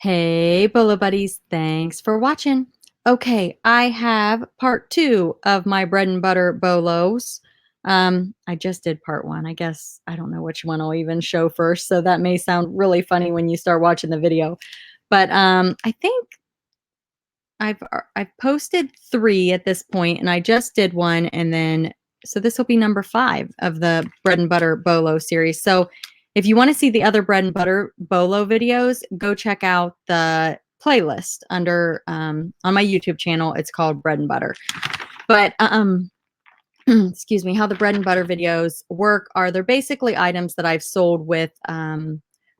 Hey, Bolo Buddies, thanks for watching. Okay, I have part two of my bread and butter bolos. I just did part one. I guess I don't know which one I'll even show first, so that may sound really funny when you start watching the video. But I think I've posted three at this point, and I just did one, and then so this will be number 5 of the bread and butter bolo series. So if you want to see the other bread and butter bolo videos, go check out the playlist under on my YouTube channel. It's called Bread and Butter. But excuse me, how the bread and butter videos work are they're basically items that I've sold with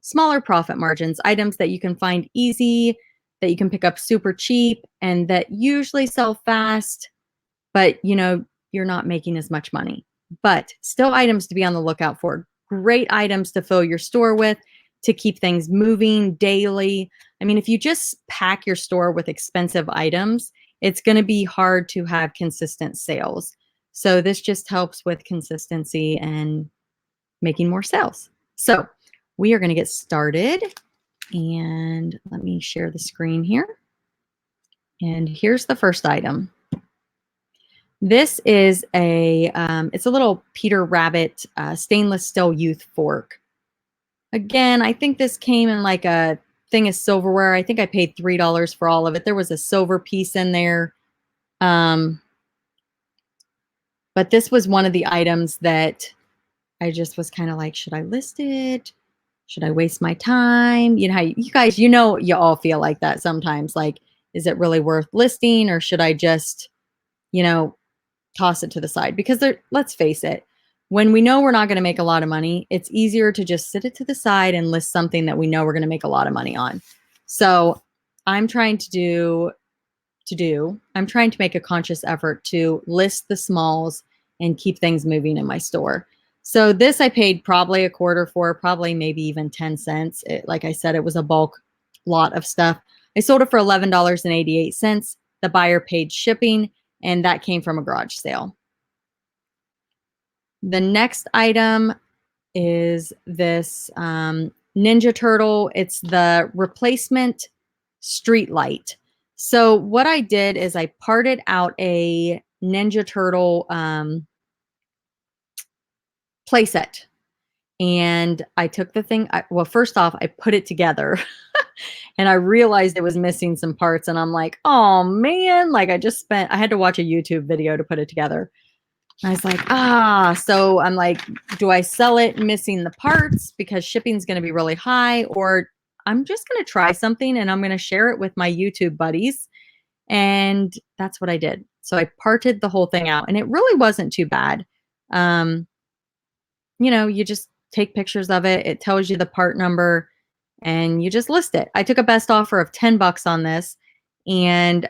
smaller profit margins, items that you can find easy, that you can pick up super cheap, and that usually sell fast, but you're not making as much money. But still items to be on the lookout for. Great items to fill your store with, to keep things moving daily. I mean, if you just pack your store with expensive items, it's going to be hard to have consistent sales. So this just helps with consistency and making more sales. So we are going to get started, and let me share the screen here. And here's the first item. This is it's a little Peter Rabbit stainless steel youth fork. Again, I think this came in like a thing of silverware. I think I paid $3 for all of it. There was a silver piece in there. But this was one of the items that I just was kind of like, should I list it? Should I waste my time? You know how you guys, you all feel like that sometimes. Like, is it really worth listing, or should I just, toss it to the side? Because let's face it, when we know we're not going to make a lot of money, it's easier to just sit it to the side and list something that we know we're going to make a lot of money on. So I'm trying to make a conscious effort to list the smalls and keep things moving in my store. So this I paid probably a quarter for, probably maybe even 10 cents. Like I said, it was a bulk lot of stuff. I sold it for $11.88. The buyer paid shipping, and that came from a garage sale. The next item is this Ninja Turtle. It's the replacement street light. So what I did is I parted out a Ninja Turtle playset, and I took the thing. Well, first off, I put it together and I realized it was missing some parts, and I'm like, oh man, like I had to watch a YouTube video to put it together. And I was like, so I'm like, do I sell it missing the parts because shipping's going to be really high, or I'm just going to try something and I'm going to share it with my YouTube buddies? And that's what I did. So I parted the whole thing out, and it really wasn't too bad. You just take pictures of it. It tells you the part number, and you just list it. I took a best offer of $10 on this, and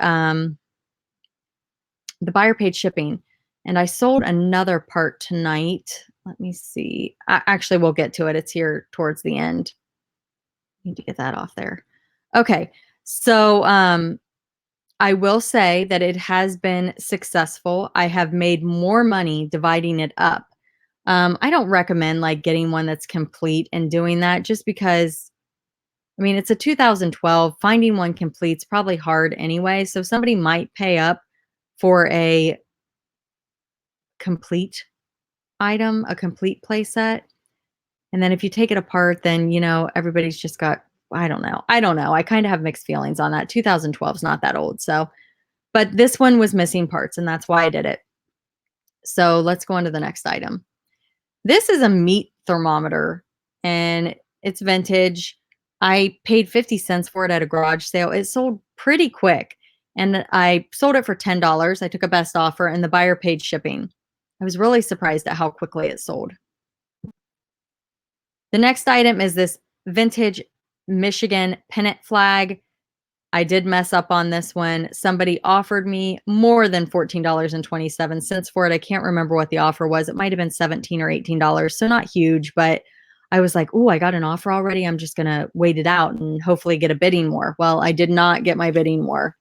the buyer paid shipping. And I sold another part tonight. Let me see. Actually, we'll get to it. It's here towards the end. Need to get that off there. Okay. So I will say that it has been successful. I have made more money dividing it up. I don't recommend like getting one that's complete and doing that, just because, I mean, it's a 2012. Finding one complete's probably hard anyway. So somebody might pay up for a complete item, a complete play set. And then if you take it apart, then, everybody's just got, I don't know. I kind of have mixed feelings on that. 2012 is not that old. So, but this one was missing parts, and that's why I did it. So let's go on to the next item. This is a meat thermometer, and it's vintage. I paid 50 cents for it at a garage sale. It sold pretty quick, and I sold it for $10. I took a best offer, and the buyer paid shipping. I was really surprised at how quickly it sold. The next item is this vintage Michigan pennant flag. I did mess up on this one. Somebody offered me more than $14.27 for it. I can't remember what the offer was. It might have been $17 or $18. So not huge, but I was like, oh, I got an offer already. I'm just going to wait it out and hopefully get a bidding war. Well, I did not get my bidding war.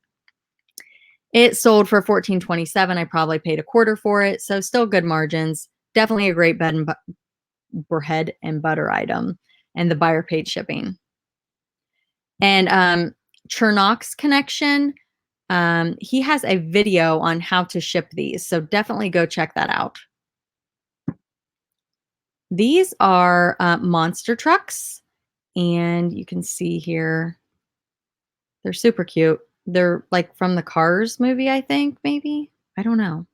It sold for $14.27. I probably paid a quarter for it. So still good margins. Definitely a great bread and butter item. And the buyer paid shipping. And Chernock's Connection, he has a video on how to ship these. So definitely go check that out. These are monster trucks. And you can see here, they're super cute. They're like from the Cars movie, I think, maybe. I don't know.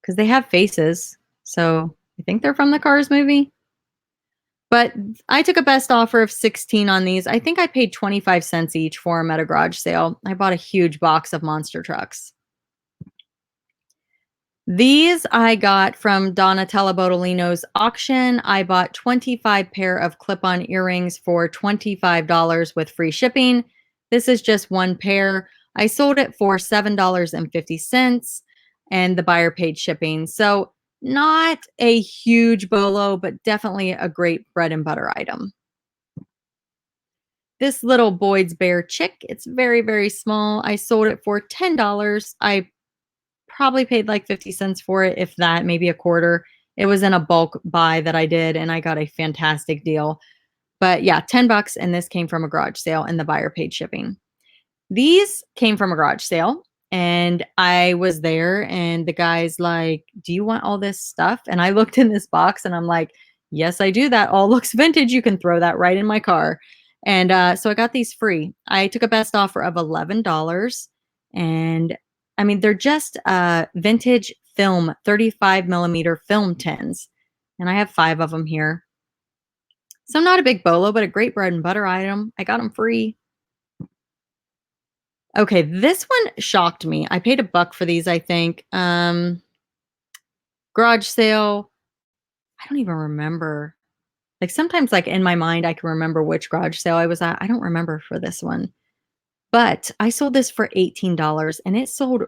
Because they have faces. So I think they're from the Cars movie. But I took a best offer of 16 on these. I think I paid 25 cents each for them at a garage sale. I bought a huge box of monster trucks. These I got from Donatella Bodolino's auction. I bought 25 pair of clip-on earrings for $25 with free shipping. This is just one pair. I sold it for $7.50 and the buyer paid shipping. So not a huge bolo, but definitely a great bread and butter item. This little Boyd's Bear chick, it's very, very small. I sold it for $10. I probably paid like 50 cents for it, if that, maybe a quarter. It was in a bulk buy that I did, and I got a fantastic deal. But yeah, 10 bucks, and this came from a garage sale, and the buyer paid shipping. These came from a garage sale, and I was there, and the guy's like, "Do you want all this stuff?" And I looked in this box, and I'm like, "Yes, I do. That all looks vintage. You can throw that right in my car." And so I got these free. I took a best offer of $11, and I mean, they're just vintage film, 35 millimeter film tins, and I have 5 of them here. So I'm not a big bolo, but a great bread and butter item. I got them free. Okay, this one shocked me. I paid $1 for these, I think. Garage sale. I don't even remember. Like sometimes like in my mind I can remember which garage sale I was at. I don't remember for this one. But I sold this for $18 and it sold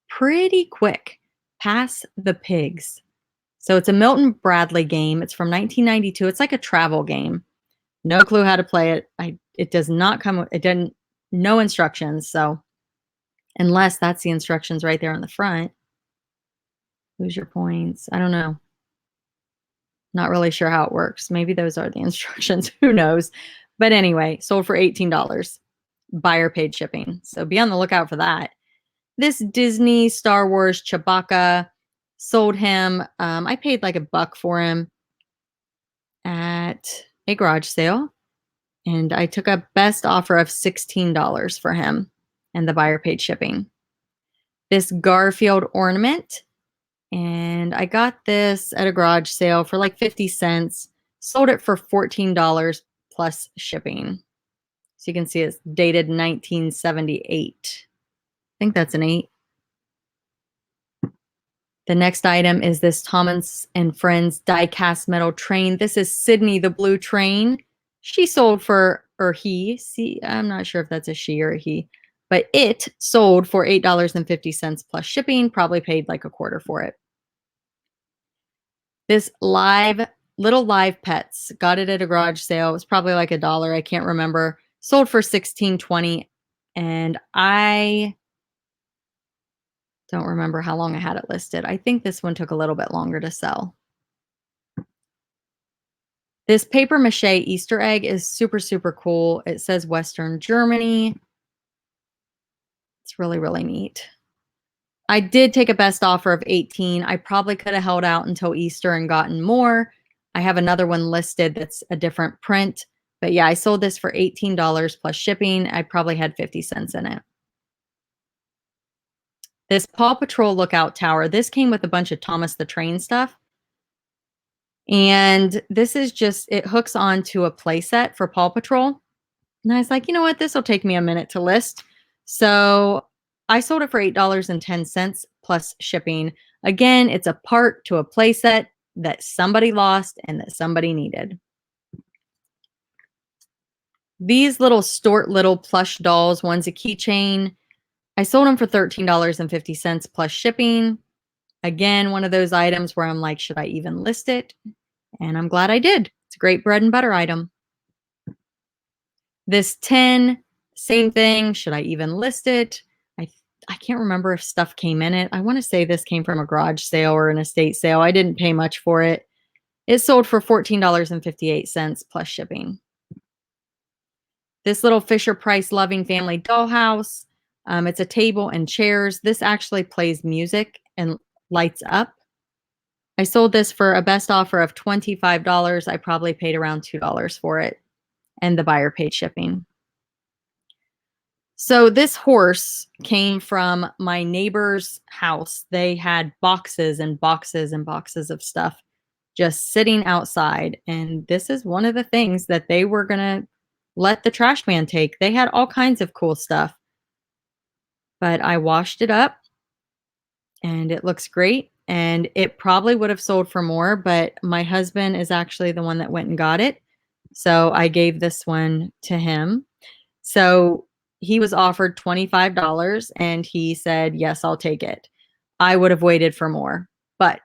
pretty quick, past the pigs. So it's a Milton Bradley game. It's from 1992. It's like a travel game. No clue how to play it. It does not come with, it didn't, no instructions. So unless that's the instructions right there on the front. Lose your points. I don't know. Not really sure how it works. Maybe those are the instructions. Who knows? But anyway, sold for $18. Buyer paid shipping. So be on the lookout for that. This Disney Star Wars Chewbacca, sold him. I paid like $1 for him at a garage sale. And I took a best offer of $16 for him. And the buyer paid shipping. This Garfield ornament. And I got this at a garage sale for like 50 cents. Sold it for $14 plus shipping. So you can see it's dated 1978. I think that's an 8. The next item is this Thomas and Friends die-cast metal train. This is Sydney the Blue Train. She sold for, or he, see, I'm not sure if that's a she or a he, but it sold for $8.50 plus shipping, probably paid like a quarter for it. This little live pets, got it at a garage sale. It was probably like $1. I can't remember. Sold for $16.20. And I don't remember how long I had it listed. I think this one took a little bit longer to sell. This paper mache Easter egg is super, super cool. It says Western Germany. It's really, really neat. I did take a best offer of 18. I probably could have held out until Easter and gotten more. I have another one listed that's a different print. But yeah, I sold this for $18 plus shipping. I probably had 50 cents in it. This Paw Patrol Lookout Tower. This came with a bunch of Thomas the Train stuff. And this is just, it hooks onto a playset for Paw Patrol. And I was like, you know what? This will take me a minute to list. So I sold it for $8.10 plus shipping. Again, it's a part to a playset that somebody lost and that somebody needed. These little Stort Little plush dolls, one's a keychain. I sold them for $13.50 plus shipping. Again, one of those items where I'm like, should I even list it? And I'm glad I did. It's a great bread and butter item. This tin, same thing. Should I even list it? I can't remember if stuff came in it. I want to say this came from a garage sale or an estate sale. I didn't pay much for it. It sold for $14.58 plus shipping. This little Fisher-Price Loving Family dollhouse. It's a table and chairs. This actually plays music and lights up. I sold this for a best offer of $25. I probably paid around $2 for it, and the buyer paid shipping. So this horse came from my neighbor's house. They had boxes and boxes and boxes of stuff just sitting outside. And this is one of the things that they were going to let the trash man take. They had all kinds of cool stuff, but I washed it up and it looks great. And it probably would have sold for more, but my husband is actually the one that went and got it. So I gave this one to him. So he was offered $25 and he said, yes, I'll take it. I would have waited for more, but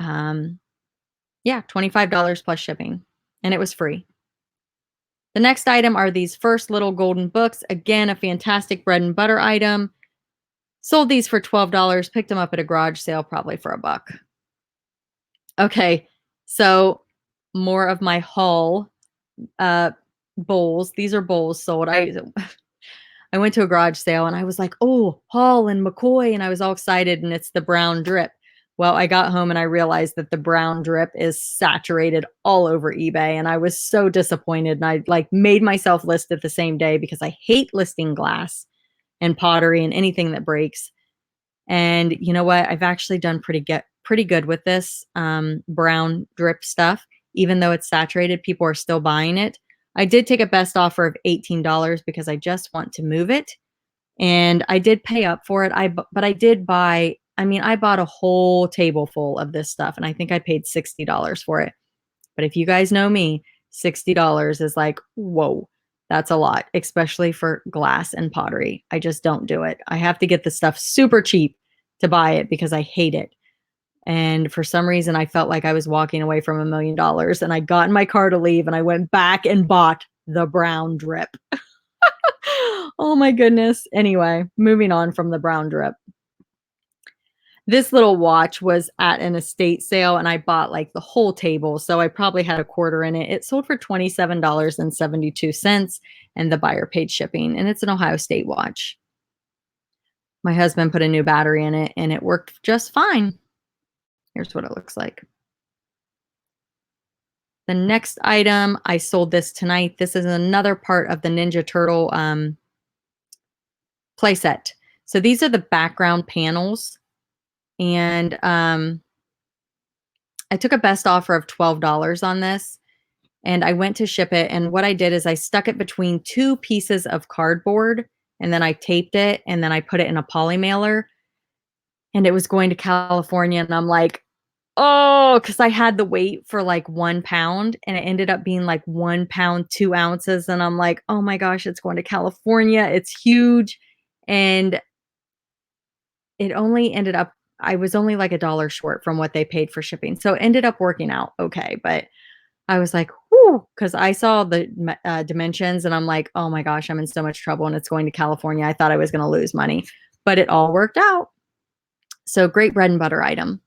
yeah, $25 plus shipping, and it was free. The next item are these first little golden books. Again, a fantastic bread and butter item. Sold these for $12, picked them up at a garage sale, probably for $1. Okay, so more of my haul bowls. These are bowls sold. I went to a garage sale and I was like, oh, Hall and McCoy, and I was all excited, and it's the brown drip. Well, I got home and I realized that the brown drip is saturated all over eBay, and I was so disappointed, and I like made myself list it the same day because I hate listing glass and pottery and anything that breaks. And you know what? I've actually done pretty good with this brown drip stuff. Even though it's saturated, people are still buying it. I did take a best offer of $18 because I just want to move it. And I did pay up for it. But I did buy, I mean, I bought a whole table full of this stuff, and I think I paid $60 for it. But if you guys know me, $60 is like, whoa, that's a lot, especially for glass and pottery. I just don't do it. I have to get the stuff super cheap to buy it because I hate it. And for some reason, I felt like I was walking away from $1 million, and I got in my car to leave and I went back and bought the brown drip. Oh my goodness. Anyway, moving on from the brown drip. This little watch was at an estate sale and I bought like the whole table. So I probably had a quarter in it. It sold for $27.72 and the buyer paid shipping, and it's an Ohio State watch. My husband put a new battery in it and it worked just fine. Here's what it looks like. The next item, I sold this tonight. This is another part of the Ninja Turtle playset. So these are the background panels. And I took a best offer of $12 on this, and I went to ship it. And what I did is I stuck it between two pieces of cardboard, and then I taped it, and then I put it in a PolyMailer, and it was going to California. And I'm like, oh, because I had the weight for like 1 pound, and it ended up being like 1 pound, 2 ounces. And I'm like, oh my gosh, it's going to California. It's huge. And it only ended up, I was only like $1 short from what they paid for shipping. So it ended up working out okay. But I was like, whoo, because I saw the dimensions and I'm like, oh my gosh, I'm in so much trouble and it's going to California. I thought I was going to lose money, but it all worked out. So great bread and butter item.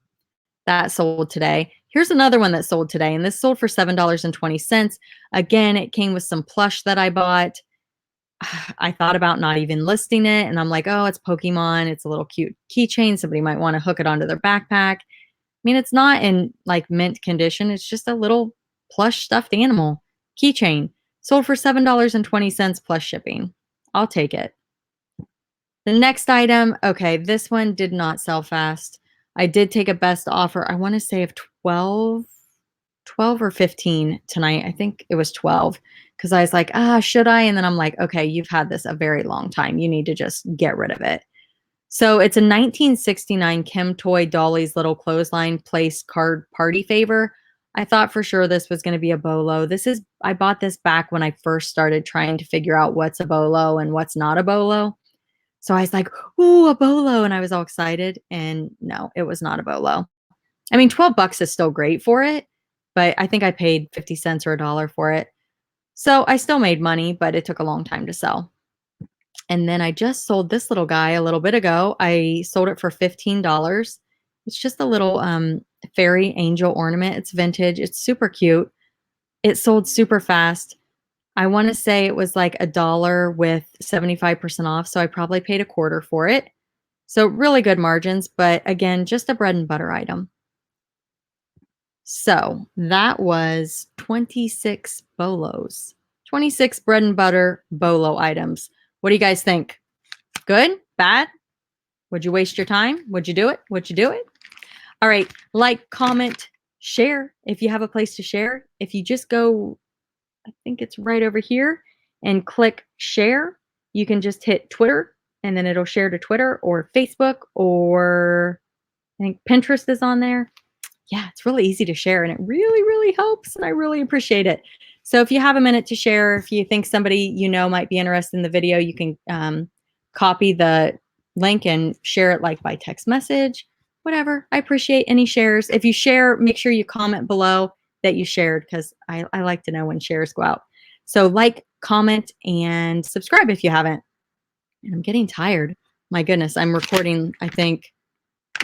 That sold today. Here's another one that sold today, and this sold for $7.20. Again, it came with some plush that I bought. I thought about not even listing it, and I'm like, oh, it's Pokemon. It's a little cute keychain. Somebody might want to hook it onto their backpack. I mean, it's not in like mint condition. It's just a little plush stuffed animal keychain. Sold for $7.20 plus shipping. I'll take it. The next item, okay, this one did not sell fast. I did take a best offer, I want to say of 12 or 15 tonight. I think it was 12 because I was like, should I? And then I'm like, okay, you've had this a very long time. You need to just get rid of it. So it's a 1969 Kim Toy Dolly's Little Clothesline Place card party favor. I thought for sure this was going to be a BOLO. I bought this back when I first started trying to figure out what's a BOLO and what's not a BOLO. So I was like, ooh, a BOLO. And I was all excited. And no, it was not a BOLO. I mean, $12 is still great for it, but I think I paid 50 cents or $1 for it. So I still made money, but it took a long time to sell. And then I just sold this little guy a little bit ago. I sold it for $15. It's just a little fairy angel ornament. It's vintage. It's super cute. It sold super fast. I want to say it was like $1 with 75% off. So I probably paid $0.25 for it. So really good margins, but again, just a bread and butter item. So that was 26 bolos, 26 bread and butter bolo items. What do you guys think? Good? Bad? Would you waste your time? Would you do it? Would you do it? All right. Like, comment, share if you have a place to share. If you just go, I think it's right over here, and click share, you can just hit Twitter and then it'll share to Twitter or Facebook, or I think Pinterest is on there. Yeah, it's really easy to share and it really, really helps. And I really appreciate it. So if you have a minute to share, if you think somebody you know might be interested in the video, you can copy the link and share it like by text message, whatever. I appreciate any shares. If you share, make sure you comment below that you shared, because I like to know when shares go out. So like, comment, and subscribe if you haven't. And I'm getting tired. My goodness, I'm recording, I think,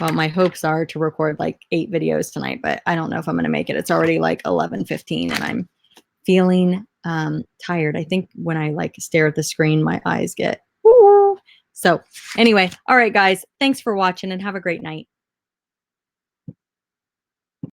well, my hopes are to record like 8 videos tonight, but I don't know if I'm going to make it. It's already like 11:15 and I'm feeling tired. I think when I like stare at the screen, my eyes get, woo. So anyway, all right, guys, thanks for watching and have a great night.